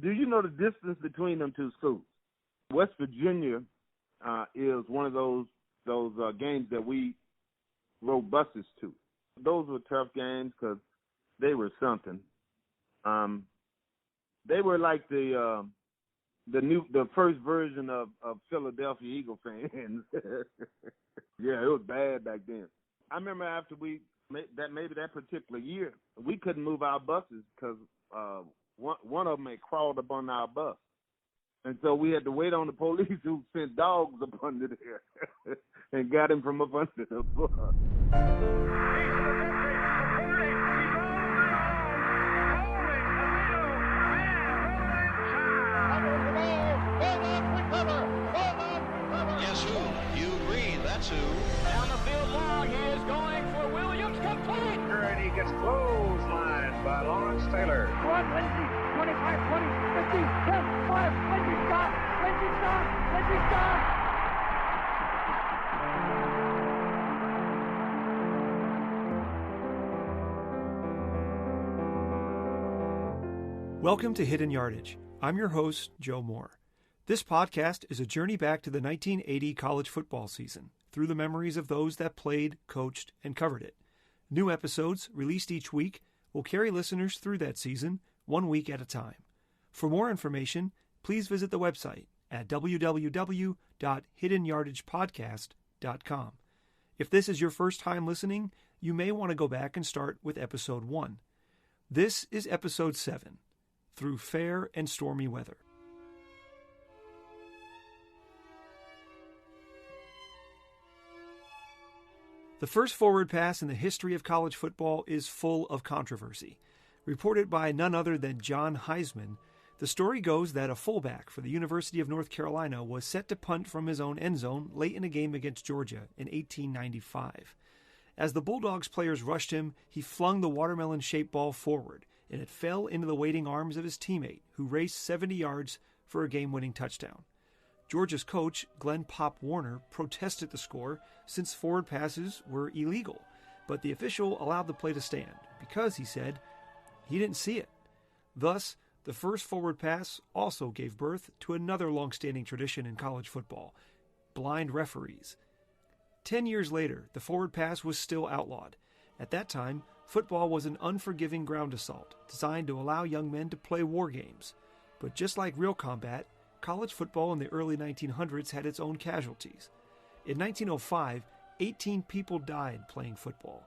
Do you know the distance between them two schools? West Virginia is one of those games that we rode buses to. Those were tough games because they were something. They were like the first version of Philadelphia Eagle fans. Yeah, it was bad back then. I remember after that particular year, we couldn't move our buses because one of them had crawled up on our bus. And so we had to wait on the police who sent dogs up under there and got him from up under the bus. Guess who? You read, that's who. Down the field long, he is going for Williams, complete! And he gets clotheslined by Lawrence Taylor. 1, 25, 20, 15, 10, 5, Lindsey's gone! Lindsey's gone! Lindsey's gone! Welcome to Hidden Yardage. I'm your host, Joe Moore. This podcast is a journey back to the 1980 college football season through the memories of those that played, coached, and covered it. New episodes, released each week, will carry listeners through that season, 1 week at a time. For more information, please visit the website at www.hiddenyardagepodcast.com. If this is your first time listening, you may want to go back and start with episode 1. This is episode 7, Through Fair and Stormy Weather. The first forward pass in the history of college football is full of controversy. Reported by none other than John Heisman, the story goes that a fullback for the University of North Carolina was set to punt from his own end zone late in a game against Georgia in 1895. As the Bulldogs players rushed him, he flung the watermelon-shaped ball forward, and it fell into the waiting arms of his teammate, who raced 70 yards for a game-winning touchdown. Georgia's coach, Glenn Pop Warner, protested the score since forward passes were illegal, but the official allowed the play to stand because, he said, he didn't see it. Thus, the first forward pass also gave birth to another long-standing tradition in college football, blind referees. 10 years later, the forward pass was still outlawed. At that time, football was an unforgiving ground assault designed to allow young men to play war games. But just like real combat, college football in the early 1900s had its own casualties. In 1905, 18 people died playing football,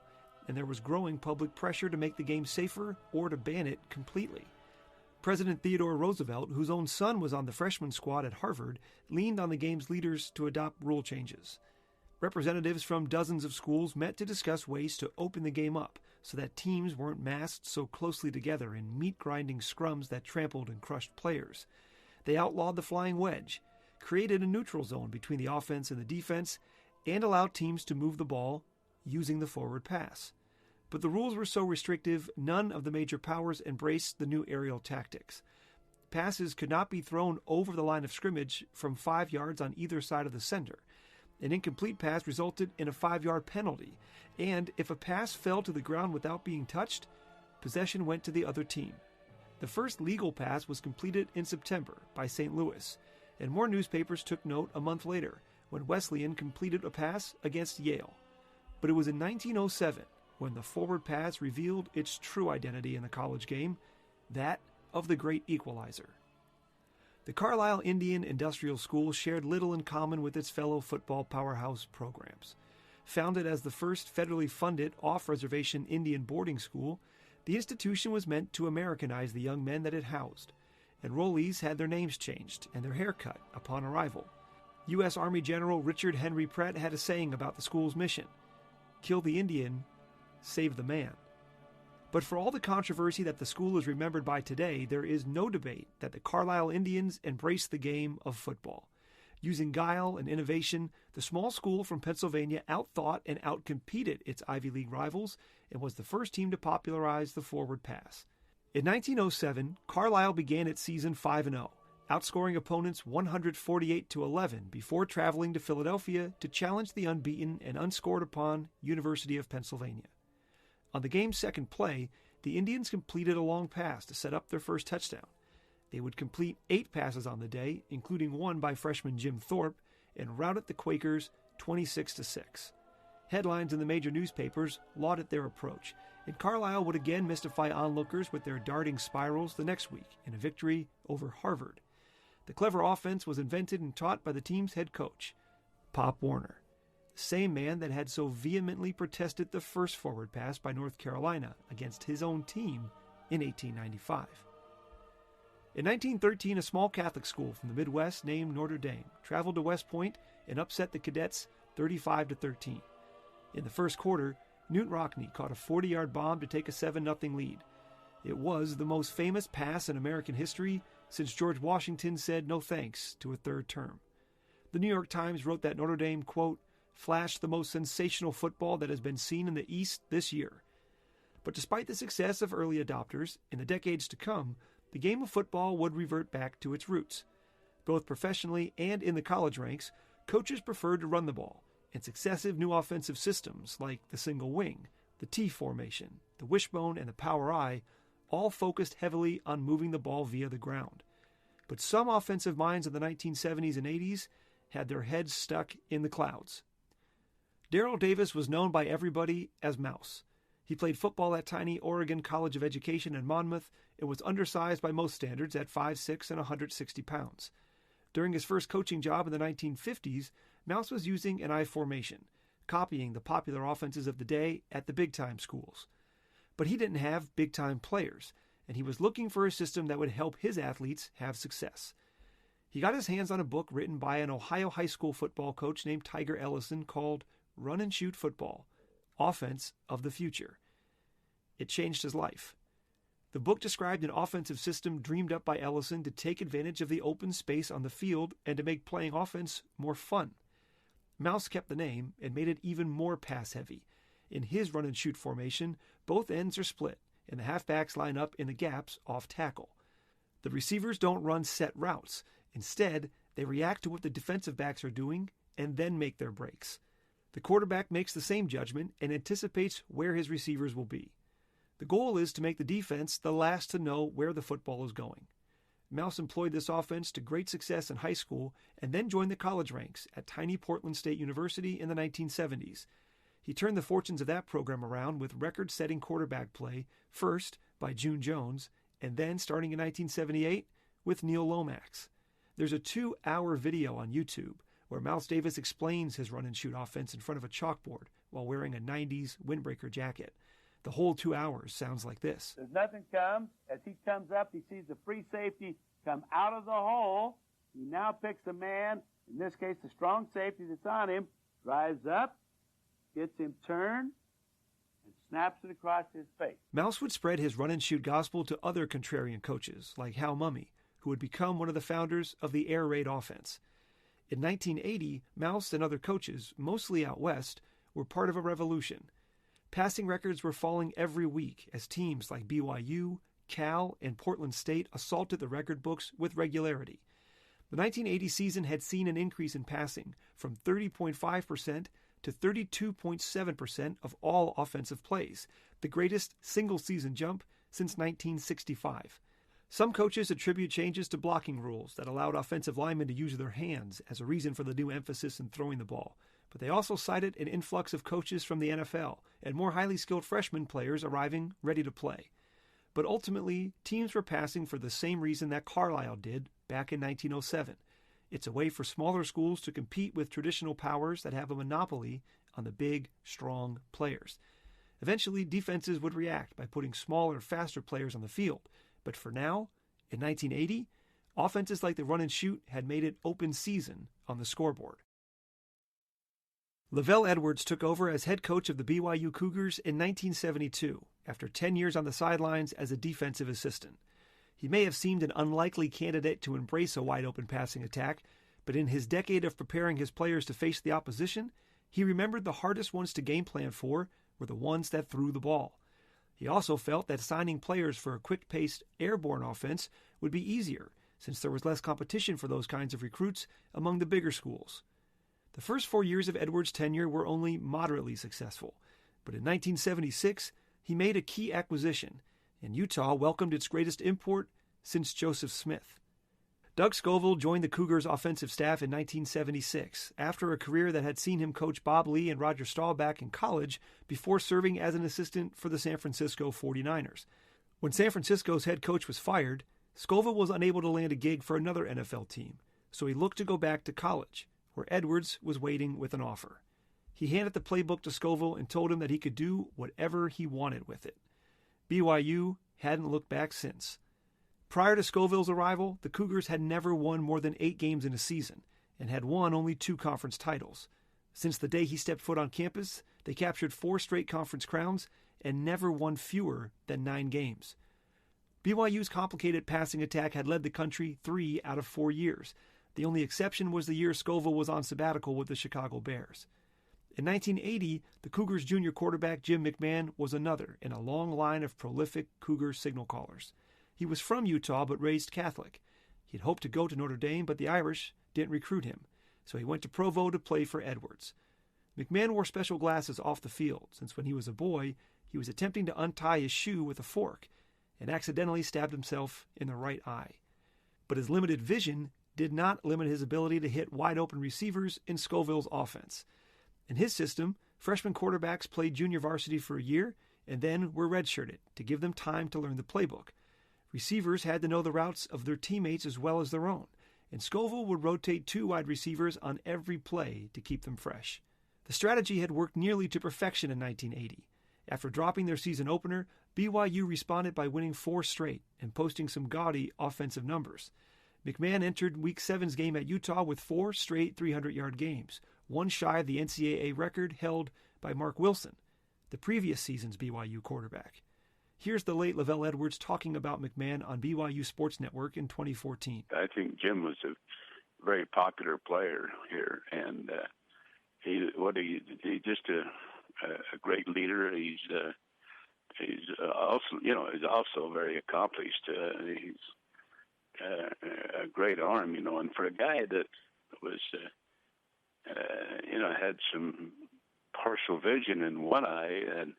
and there was growing public pressure to make the game safer or to ban it completely. President Theodore Roosevelt, whose own son was on the freshman squad at Harvard, leaned on the game's leaders to adopt rule changes. Representatives from dozens of schools met to discuss ways to open the game up so that teams weren't massed so closely together in meat-grinding scrums that trampled and crushed players. They outlawed the flying wedge, created a neutral zone between the offense and the defense, and allowed teams to move the ball using the forward pass. But the rules were so restrictive, none of the major powers embraced the new aerial tactics. Passes could not be thrown over the line of scrimmage from 5 yards on either side of the center. An incomplete pass resulted in a 5-yard penalty, and if a pass fell to the ground without being touched, possession went to the other team. The first legal pass was completed in September by St. Louis, and more newspapers took note a month later when Wesleyan completed a pass against Yale. But it was in 1907 when the forward pass revealed its true identity in the college game, that of the great equalizer. The Carlisle Indian Industrial School shared little in common with its fellow football powerhouse programs. Founded as the first federally funded off-reservation Indian boarding school, the institution was meant to Americanize the young men that it housed. Enrollees had their names changed and their hair cut upon arrival. U.S. Army General Richard Henry Pratt had a saying about the school's mission: kill the Indian, save the man. But for all the controversy that the school is remembered by today, there is no debate that the Carlisle Indians embraced the game of football. Using guile and innovation, the small school from Pennsylvania outthought and outcompeted its Ivy League rivals and was the first team to popularize the forward pass. In 1907, Carlisle began its season 5-0, outscoring opponents 148-11 before traveling to Philadelphia to challenge the unbeaten and unscored upon University of Pennsylvania. On the game's second play, the Indians completed a long pass to set up their first touchdown. They would complete 8 passes on the day, including one by freshman Jim Thorpe, and routed the Quakers 26-6. Headlines in the major newspapers lauded their approach, and Carlisle would again mystify onlookers with their darting spirals the next week in a victory over Harvard. The clever offense was invented and taught by the team's head coach, Pop Warner, the same man that had so vehemently protested the first forward pass by North Carolina against his own team in 1895. In 1913, a small Catholic school from the Midwest named Notre Dame traveled to West Point and upset the Cadets 35-13. In the first quarter, Newt Rockne caught a 40-yard bomb to take a 7-0 lead. It was the most famous pass in American history since George Washington said no thanks to a third term. The New York Times wrote that Notre Dame, quote, flashed the most sensational football that has been seen in the East this year. But despite the success of early adopters, in the decades to come, the game of football would revert back to its roots. Both professionally and in the college ranks, coaches preferred to run the ball, and successive new offensive systems like the single wing, the T formation, the wishbone, and the power I all focused heavily on moving the ball via the ground. But some offensive minds in the 1970s and 80s had their heads stuck in the clouds. Daryl Davis was known by everybody as Mouse. He played football at tiny Oregon College of Education in Monmouth and was undersized by most standards at 5'6" and 160 pounds. During his first coaching job in the 1950s, Mouse was using an I formation, copying the popular offenses of the day at the big-time schools. But he didn't have big-time players, and he was looking for a system that would help his athletes have success. He got his hands on a book written by an Ohio high school football coach named Tiger Ellison called Run and Shoot Football, Offense of the Future. It changed his life. The book described an offensive system dreamed up by Ellison to take advantage of the open space on the field and to make playing offense more fun. Mouse kept the name and made it even more pass-heavy. In his run-and-shoot formation, both ends are split, and the halfbacks line up in the gaps off tackle. The receivers don't run set routes. Instead, they react to what the defensive backs are doing and then make their breaks. The quarterback makes the same judgment and anticipates where his receivers will be. The goal is to make the defense the last to know where the football is going. Mouse employed this offense to great success in high school and then joined the college ranks at tiny Portland State University in the 1970s. He turned the fortunes of that program around with record-setting quarterback play, first by June Jones, and then, starting in 1978, with Neil Lomax. There's a 2-hour video on YouTube where Mouse Davis explains his run-and-shoot offense in front of a chalkboard while wearing a 90s windbreaker jacket. The whole 2 hours sounds like this. There's nothing comes. As he comes up, he sees the free safety come out of the hole. He now picks a man, in this case the strong safety that's on him, drives up, gets him turned, and snaps it across his face. Mouse would spread his run-and-shoot gospel to other contrarian coaches, like Hal Mumme, who would become one of the founders of the air raid offense. In 1980, Mouse and other coaches, mostly out west, were part of a revolution. Passing records were falling every week as teams like BYU, Cal, and Portland State assaulted the record books with regularity. The 1980 season had seen an increase in passing from 30.5% to 32.7% of all offensive plays, the greatest single-season jump since 1965. Some coaches attribute changes to blocking rules that allowed offensive linemen to use their hands as a reason for the new emphasis in throwing the ball. But they also cited an influx of coaches from the NFL and more highly skilled freshman players arriving ready to play. But ultimately, teams were passing for the same reason that Carlisle did back in 1907. It's a way for smaller schools to compete with traditional powers that have a monopoly on the big, strong players. Eventually, defenses would react by putting smaller, faster players on the field. But for now, in 1980, offenses like the run and shoot had made it open season on the scoreboard. Lavell Edwards took over as head coach of the BYU Cougars in 1972, after 10 years on the sidelines as a defensive assistant. He may have seemed an unlikely candidate to embrace a wide-open passing attack, but in his decade of preparing his players to face the opposition, he remembered the hardest ones to game plan for were the ones that threw the ball. He also felt that signing players for a quick-paced, airborne offense would be easier, since there was less competition for those kinds of recruits among the bigger schools. The first 4 years of Edwards' tenure were only moderately successful, but in 1976, he made a key acquisition, and Utah welcomed its greatest import, since Joseph Smith. Doug Scoville joined the Cougars' offensive staff in 1976 after a career that had seen him coach Bob Lee and Roger Staubach in college before serving as an assistant for the San Francisco 49ers. When San Francisco's head coach was fired, Scoville was unable to land a gig for another NFL team, so he looked to go back to college, where Edwards was waiting with an offer. He handed the playbook to Scoville and told him that he could do whatever he wanted with it. BYU hadn't looked back since. Prior to Scoville's arrival, the Cougars had never won more than 8 games in a season and had won only 2 conference titles. Since the day he stepped foot on campus, they captured 4 straight conference crowns and never won fewer than 9 games. BYU's complicated passing attack had led the country 3 out of 4 years. The only exception was the year Scoville was on sabbatical with the Chicago Bears. In 1980, the Cougars' junior quarterback Jim McMahon was another in a long line of prolific Cougar signal callers. He was from Utah but raised Catholic. He'd hoped to go to Notre Dame, but the Irish didn't recruit him, so he went to Provo to play for Edwards. McMahon wore special glasses off the field, since when he was a boy, he was attempting to untie his shoe with a fork and accidentally stabbed himself in the right eye. But his limited vision did not limit his ability to hit wide-open receivers in Scoville's offense. In his system, freshman quarterbacks played junior varsity for a year and then were redshirted to give them time to learn the playbook. Receivers had to know the routes of their teammates as well as their own, and Scoville would rotate 2 wide receivers on every play to keep them fresh. The strategy had worked nearly to perfection in 1980. After dropping their season opener, BYU responded by winning 4 straight and posting some gaudy offensive numbers. McMahon entered Week 7's game at Utah with 4 straight 300-yard games, one shy of the NCAA record held by Mark Wilson, the previous season's BYU quarterback. Here's the late Lavell Edwards talking about McMahon on BYU Sports Network in 2014. I think Jim was a very popular player here, and he's just a great leader. He's also very accomplished. He's a great arm, and for a guy that was had some partial vision in one eye, and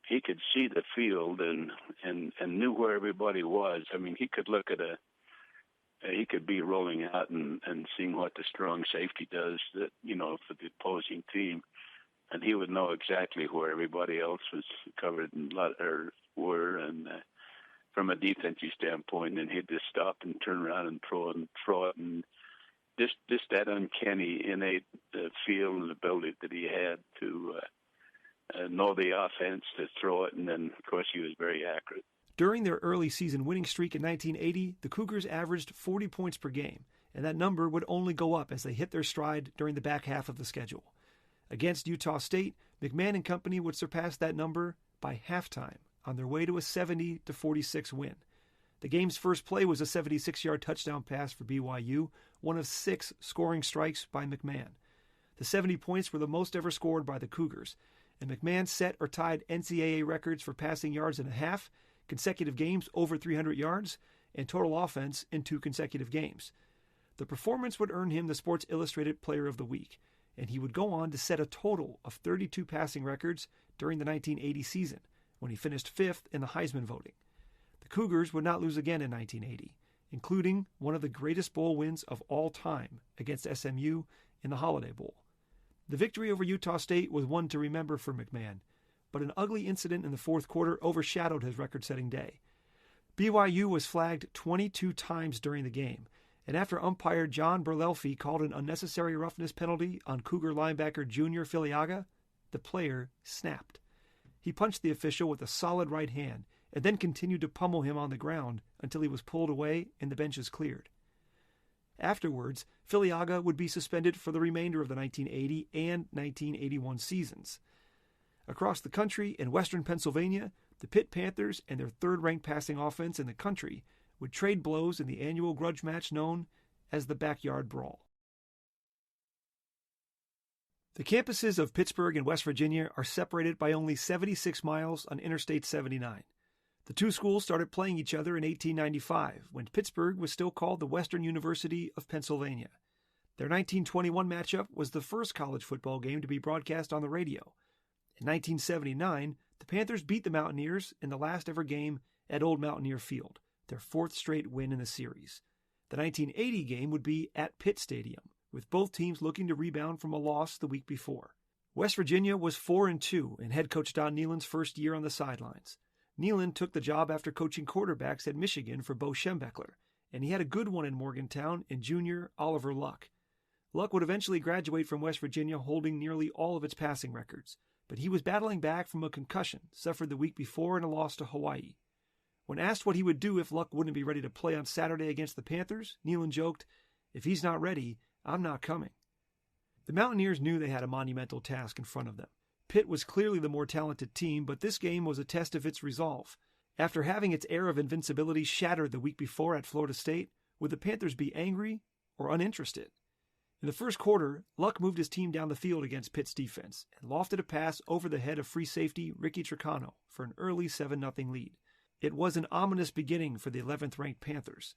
he could see the field and knew where everybody was. I mean, he could look at he could be rolling out and seeing what the strong safety does that, for the opposing team. And he would know exactly where everybody else was covered and from a defensive standpoint, and he'd just stop and turn around and throw it. And just that uncanny innate feel and ability that he had to know the offense, to throw it, and then, of course, he was very accurate. During their early season winning streak in 1980, the Cougars averaged 40 points per game, and that number would only go up as they hit their stride during the back half of the schedule. Against Utah State, McMahon and company would surpass that number by halftime on their way to a 70-46 win. The game's first play was a 76-yard touchdown pass for BYU, one of 6 scoring strikes by McMahon. The 70 points were the most ever scored by the Cougars, and McMahon set or tied NCAA records for passing yards in a half, consecutive games over 300 yards, and total offense in 2 consecutive games. The performance would earn him the Sports Illustrated Player of the Week, and he would go on to set a total of 32 passing records during the 1980 season, when he finished 5th in the Heisman voting. The Cougars would not lose again in 1980, including one of the greatest bowl wins of all time against SMU in the Holiday Bowl. The victory over Utah State was one to remember for McMahon, but an ugly incident in the fourth quarter overshadowed his record-setting day. BYU was flagged 22 times during the game, and after umpire John Berlelfi called an unnecessary roughness penalty on Cougar linebacker Junior Filiaga, the player snapped. He punched the official with a solid right hand and then continued to pummel him on the ground until he was pulled away and the benches cleared. Afterwards, Filiaga would be suspended for the remainder of the 1980 and 1981 seasons. Across the country in western Pennsylvania, the Pitt Panthers and their third-ranked passing offense in the country would trade blows in the annual grudge match known as the Backyard Brawl. The campuses of Pittsburgh and West Virginia are separated by only 76 miles on Interstate 79. The 2 schools started playing each other in 1895, when Pittsburgh was still called the Western University of Pennsylvania. Their 1921 matchup was the first college football game to be broadcast on the radio. In 1979, the Panthers beat the Mountaineers in the last ever game at Old Mountaineer Field, their 4th straight win in the series. The 1980 game would be at Pitt Stadium, with both teams looking to rebound from a loss the week before. West Virginia was 4-2 in head coach Don Nehlen's first year on the sidelines. Nehlen took the job after coaching quarterbacks at Michigan for Bo Schembechler, and he had a good one in Morgantown in junior Oliver Luck. Luck would eventually graduate from West Virginia holding nearly all of its passing records, but he was battling back from a concussion suffered the week before in a loss to Hawaii. When asked what he would do if Luck wouldn't be ready to play on Saturday against the Panthers, Nehlen joked, "If he's not ready, I'm not coming." The Mountaineers knew they had a monumental task in front of them. Pitt was clearly the more talented team, but this game was a test of its resolve. After having its air of invincibility shattered the week before at Florida State, would the Panthers be angry or uninterested? In the first quarter, Luck moved his team down the field against Pitt's defense and lofted a pass over the head of free safety Ricky Tricano for an early 7-0 lead. It was an ominous beginning for the 11th-ranked Panthers.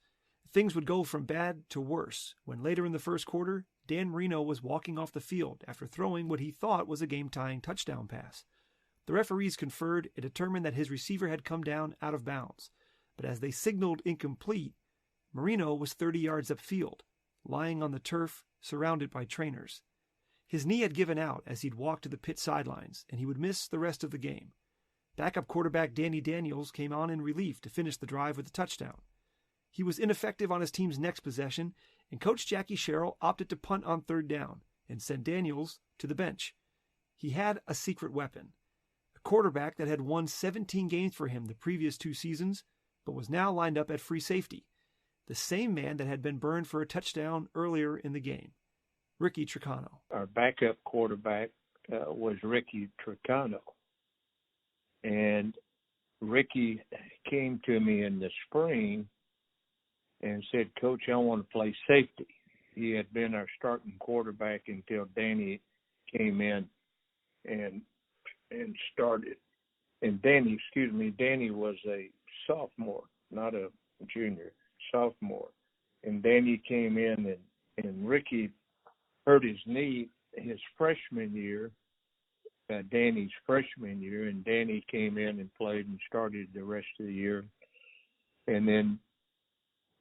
Things would go from bad to worse when later in the first quarter, Dan Marino was walking off the field after throwing what he thought was a game-tying touchdown pass. The referees conferred and determined that his receiver had come down out of bounds, but as they signaled incomplete, Marino was 30 yards upfield, lying on the turf, surrounded by trainers. His knee had given out as he'd walked to the Pitt sidelines, and he would miss the rest of the game. Backup quarterback Danny Daniels came on in relief to finish the drive with a touchdown. He was ineffective on his team's next possession, and Coach Jackie Sherrill opted to punt on 3rd down and send Daniels to the bench. He had a secret weapon, a quarterback that had won 17 games for him the previous 2 seasons, but was now lined up at free safety, the same man that had been burned for a touchdown earlier in the game, Ricky Tricano. Our backup quarterback was Ricky Tricano. And Ricky came to me in the spring and said, "Coach, I want to play safety." He had been our starting quarterback until Danny came in and started. And Danny was a sophomore, not a junior, sophomore. And Danny came in and Ricky hurt his knee his freshman year, Danny's freshman year, and Danny came in and played and started the rest of the year. And then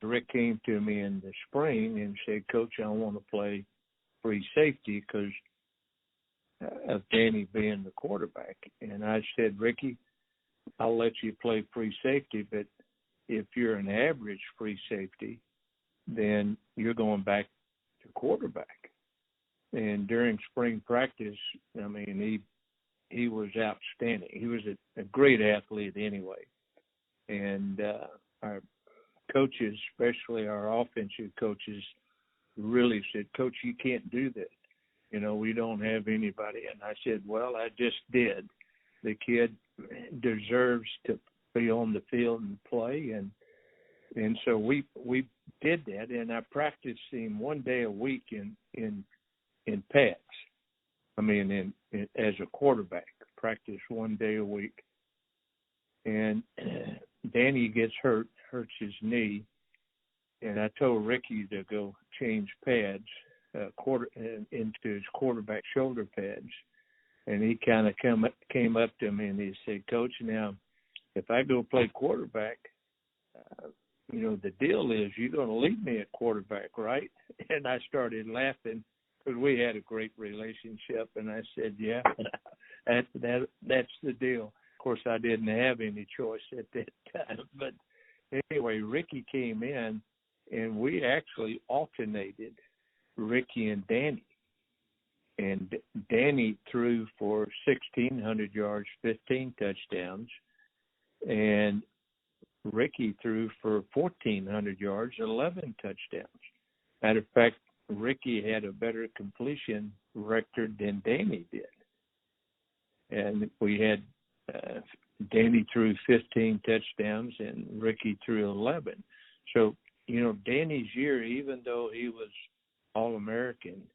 Rick came to me in the spring and said, "Coach, I want to play free safety because of Danny being the quarterback." And I said, "Ricky, I'll let you play free safety, but if you're an average free safety, then you're going back to quarterback." And during spring practice, I mean, he was outstanding. He was a great athlete anyway. And our coaches, especially our offensive coaches, really said, "Coach, you can't do that. You know, we don't have anybody." And I said, "Well, I just did. The kid deserves to be on the field and play." And so we did that, and I practiced him one day a week in pads. I mean, as a quarterback, practice one day a week. And Danny gets hurts his knee, and I told Ricky to go change pads into his quarterback shoulder pads. And he kind of came up to me and he said, "Coach, now if I go play quarterback, the deal is you're going to leave me at quarterback, right?" And I started laughing because we had a great relationship. And I said, "Yeah, that's the deal." Of course, I didn't have any choice at that time. But anyway, Ricky came in, and we actually alternated Ricky and Danny. And Danny threw for 1,600 yards, 15 touchdowns. And Ricky threw for 1,400 yards, 11 touchdowns. Matter of fact, Ricky had a better completion record than Danny did. And we had Danny threw 15 touchdowns and Ricky threw 11. So, Danny's year, even though he was All-American,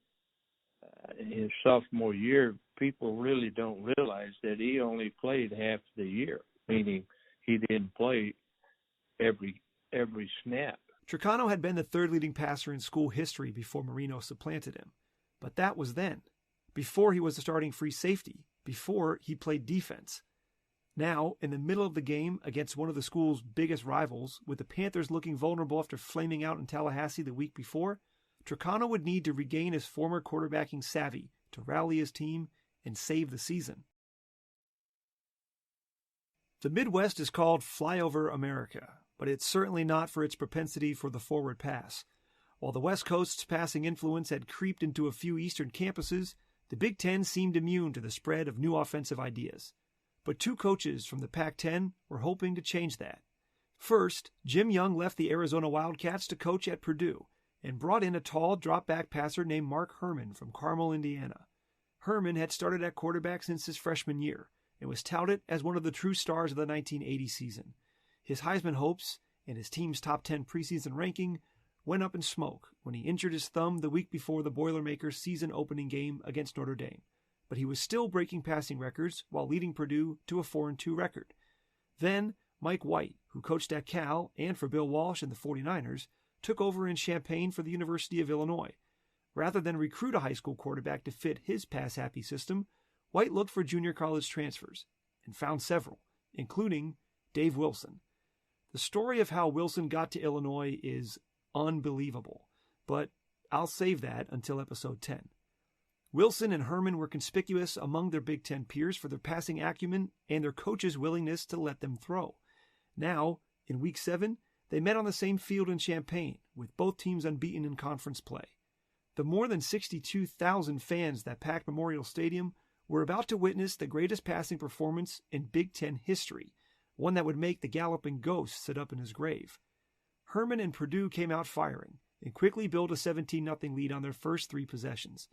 his sophomore year, people really don't realize that he only played half the year, meaning he didn't play every snap. Tricano had been the 3rd leading passer in school history before Marino supplanted him. But that was then, before he was a starting free safety, before he played defense. Now, in the middle of the game against one of the school's biggest rivals, with the Panthers looking vulnerable after flaming out in Tallahassee the week before, Tricano would need to regain his former quarterbacking savvy to rally his team and save the season. The Midwest is called Flyover America, but it's certainly not for its propensity for the forward pass. While the West Coast's passing influence had creeped into a few Eastern campuses, the Big Ten seemed immune to the spread of new offensive ideas. But two coaches from the Pac-10 were hoping to change that. First, Jim Young left the Arizona Wildcats to coach at Purdue and brought in a tall drop-back passer named Mark Herman from Carmel, Indiana. Herman had started at quarterback since his freshman year and was touted as one of the true stars of the 1980 season. His Heisman hopes and his team's top 10 preseason ranking went up in smoke when he injured his thumb the week before the Boilermakers' season-opening game against Notre Dame. But he was still breaking passing records while leading Purdue to a 4-2 record. Then, Mike White, who coached at Cal and for Bill Walsh and the 49ers, took over in Champaign for the University of Illinois. Rather than recruit a high school quarterback to fit his pass-happy system, White looked for junior college transfers and found several, including Dave Wilson. The story of how Wilson got to Illinois is unbelievable, but I'll save that until episode 10. Wilson and Herman were conspicuous among their Big Ten peers for their passing acumen and their coaches' willingness to let them throw. Now, in Week 7, they met on the same field in Champaign, with both teams unbeaten in conference play. The more than 62,000 fans that packed Memorial Stadium were about to witness the greatest passing performance in Big Ten history, one that would make the Galloping Ghost sit up in his grave. Herman and Purdue came out firing and quickly built a 17-0 lead on their first 3 possessions.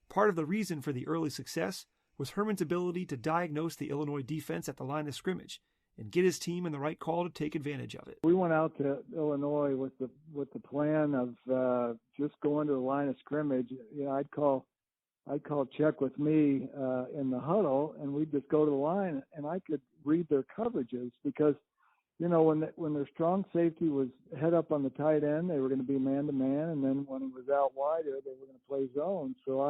Part of the reason for the early success was Herman's ability to diagnose the Illinois defense at the line of scrimmage and get his team in the right call to take advantage of it. We went out to Illinois with the plan of just going to the line of scrimmage. You know, I'd call check with me in the huddle, and we'd just go to the line, and I could read their coverages because, you know, when their strong safety was head up on the tight end, they were going to be man-to-man, and then when he was out wider, they were going to play zone. So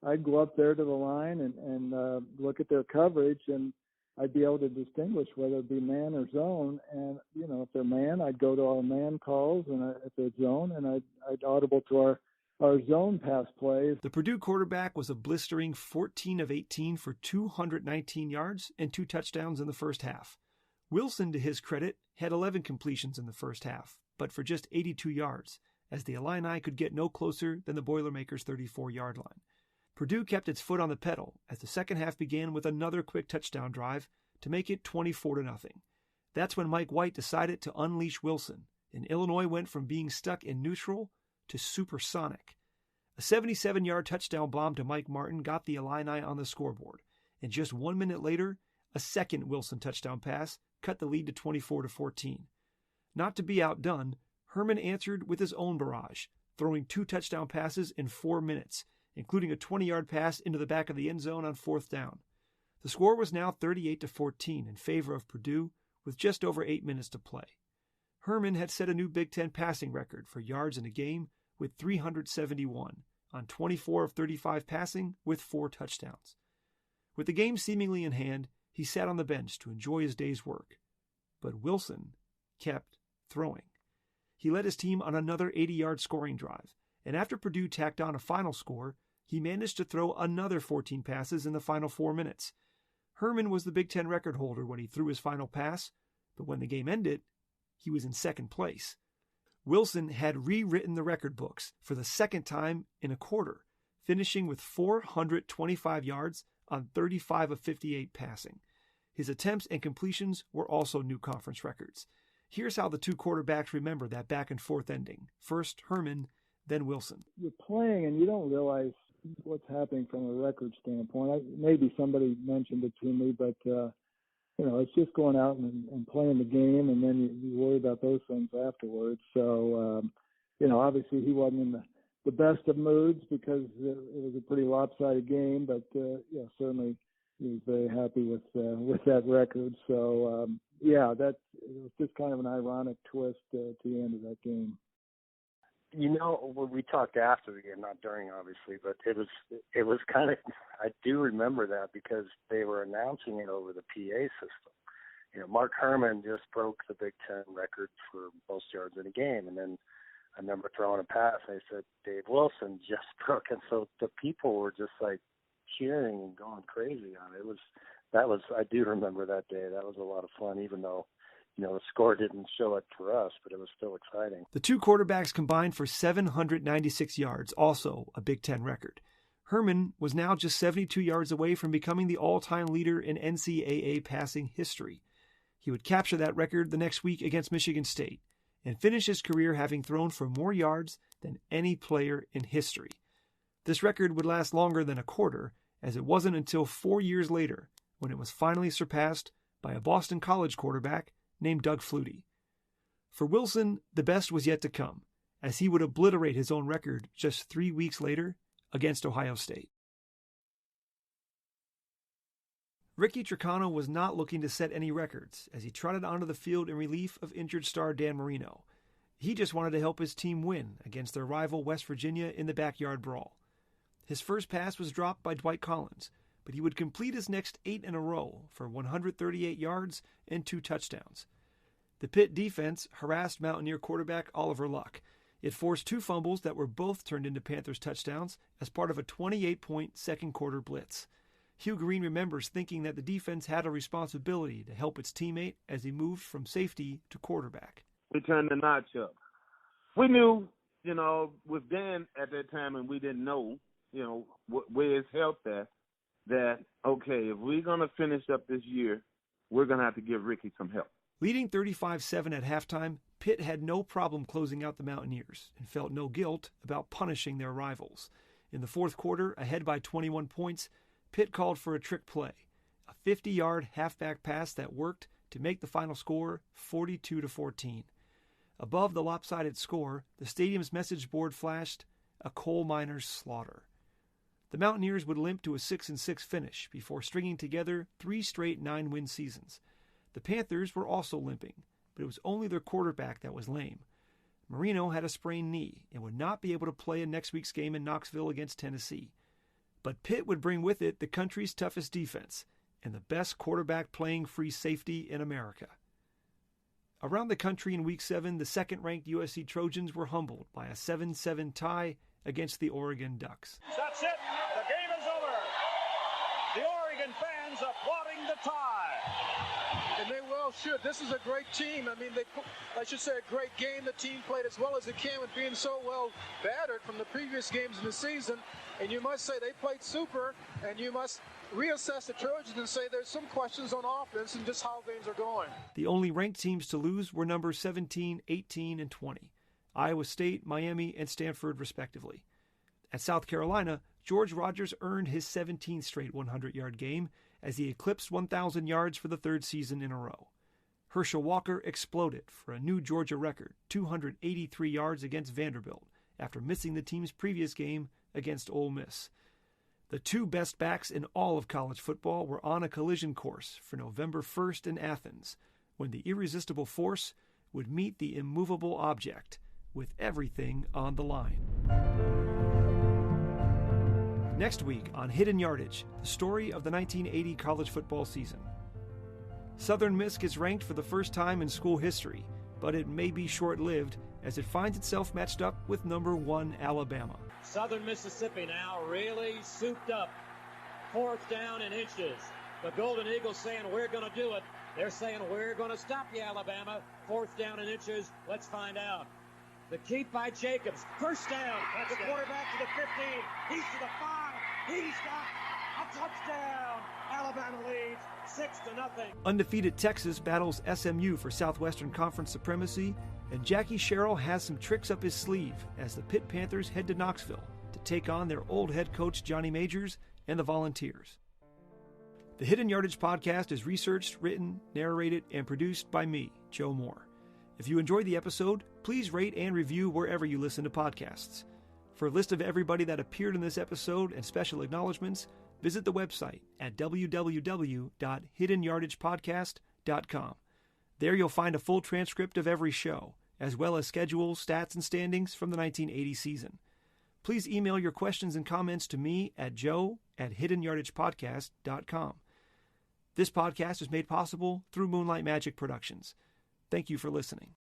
I'd go up there to the line and look at their coverage, and I'd be able to distinguish whether it be man or zone. And, you know, if they're man, I'd go to our man calls, and if they're zone, and I'd audible to our zone pass plays. The Purdue quarterback was a blistering 14 of 18 for 219 yards and 2 touchdowns in the first half. Wilson, to his credit, had 11 completions in the first half, but for just 82 yards, as the Illini could get no closer than the Boilermakers' 34-yard line. Purdue kept its foot on the pedal as the second half began with another quick touchdown drive to make it 24-0. That's when Mike White decided to unleash Wilson, and Illinois went from being stuck in neutral to supersonic. A 77-yard touchdown bomb to Mike Martin got the Illini on the scoreboard, and just 1 minute later, a second Wilson touchdown pass cut the lead to 24-14. Not to be outdone, Herman answered with his own barrage, throwing 2 touchdown passes in 4 minutes, including a 20-yard pass into the back of the end zone on 4th down. The score was now 38-14 in favor of Purdue with just over 8 minutes to play. Herman had set a new Big Ten passing record for yards in a game with 371 on 24 of 35 passing with 4 touchdowns. With the game seemingly in hand, he sat on the bench to enjoy his day's work. But Wilson kept throwing. He led his team on another 80-yard scoring drive, and after Purdue tacked on a final score, he managed to throw another 14 passes in the final 4 minutes. Herman was the Big Ten record holder when he threw his final pass, but when the game ended, he was in second place. Wilson had rewritten the record books for the second time in a quarter, finishing with 425 yards on 35 of 58 passing. His attempts and completions were also new conference records. Here's how the two quarterbacks remember that back and forth ending. First Herman, then Wilson. You're playing and you don't realize what's happening from a record standpoint. Maybe somebody mentioned it to me, but it's just going out and playing the game, and then you worry about those things afterwards. So, obviously he wasn't in the best of moods because it was a pretty lopsided game, but certainly he was very happy with that record. So, it was just kind of an ironic twist to the end of that game. We talked after the game, not during, obviously, but it was kind of, I do remember that because they were announcing it over the PA system. Mark Herman just broke the Big Ten record for most yards in a game, and then I remember throwing a pass, and they said Dave Wilson just broke, and so the people were just like cheering and going crazy on it. I do remember that day. That was a lot of fun, even though the score didn't show it for us, but it was still exciting. The two quarterbacks combined for 796 yards, also a Big Ten record. Herman was now just 72 yards away from becoming the all-time leader in NCAA passing history. He would capture that record the next week against Michigan State and finish his career having thrown for more yards than any player in history. This record would last longer than a quarter, as it wasn't until 4 years later when it was finally surpassed by a Boston College quarterback named Doug Flutie. For Wilson, the best was yet to come, as he would obliterate his own record just 3 weeks later against Ohio State. Ricky Tricano was not looking to set any records as he trotted onto the field in relief of injured star Dan Marino. He just wanted to help his team win against their rival West Virginia in the Backyard Brawl. His first pass was dropped by Dwight Collins, but he would complete his next 8 in a row for 138 yards and 2 touchdowns. The Pitt defense harassed Mountaineer quarterback Oliver Luck. It forced 2 fumbles that were both turned into Panthers touchdowns as part of a 28-point second-quarter blitz. Hugh Green remembers thinking that the defense had a responsibility to help its teammate as he moved from safety to quarterback. We turned the notch up. We knew, with Dan at that time, and we didn't know, where his health at, that, okay, if we're going to finish up this year, we're going to have to give Ricky some help. Leading 35-7 at halftime, Pitt had no problem closing out the Mountaineers and felt no guilt about punishing their rivals. In the fourth quarter, ahead by 21 points, Pitt called for a trick play, a 50-yard halfback pass that worked to make the final score 42-14. Above the lopsided score, the stadium's message board flashed, "A coal miner's slaughter." The Mountaineers would limp to a 6-6 finish before stringing together 3 straight 9-win seasons. The Panthers were also limping, but it was only their quarterback that was lame. Marino had a sprained knee and would not be able to play in next week's game in Knoxville against Tennessee. But Pitt would bring with it the country's toughest defense and the best quarterback playing free safety in America. Around the country in Week 7, the second-ranked USC Trojans were humbled by a 7-7 tie against the Oregon Ducks. That's it. The game is over. The Oregon fans applauding the tie. And they well should. This is a great team. I mean, I should say a great game. The team played as well as it can with being so well battered from the previous games in the season. And you must say they played super, and you must reassess the Trojans and say there's some questions on offense and just how things are going. The only ranked teams to lose were numbers 17, 18, and 20. Iowa State, Miami, and Stanford, respectively. At South Carolina, George Rogers earned his 17th straight 100-yard game as he eclipsed 1,000 yards for the 3rd season in a row. Herschel Walker exploded for a new Georgia record, 283 yards against Vanderbilt, after missing the team's previous game against Ole Miss. The 2 best backs in all of college football were on a collision course for November 1st in Athens, when the irresistible force would meet the immovable object, with everything on the line. Next week on Hidden Yardage, the story of the 1980 college football season. Southern Miss gets ranked for the first time in school history, but it may be short-lived as it finds itself matched up with number 1 Alabama. Southern Mississippi now really souped up. 4th down and inches. The Golden Eagles saying, we're going to do it. They're saying, we're going to stop you, Alabama. 4th down and inches. Let's find out. The keep by Jacobs. First down. That's the quarterback to the 15. He's to the 5. He's got a touchdown. Alabama leads 6-0. Undefeated Texas battles SMU for Southwestern Conference supremacy, and Jackie Sherrill has some tricks up his sleeve as the Pitt Panthers head to Knoxville to take on their old head coach Johnny Majors and the Volunteers. The Hidden Yardage podcast is researched, written, narrated, and produced by me, Joe Moore. If you enjoyed the episode, please rate and review wherever you listen to podcasts. For a list of everybody that appeared in this episode and special acknowledgments, visit the website at www.hiddenyardagepodcast.com. There you'll find a full transcript of every show, as well as schedules, stats, and standings from the 1980 season. Please email your questions and comments to me at joe@hiddanyardagepodcast.com. This podcast is made possible through Moonlight Magic Productions. Thank you for listening.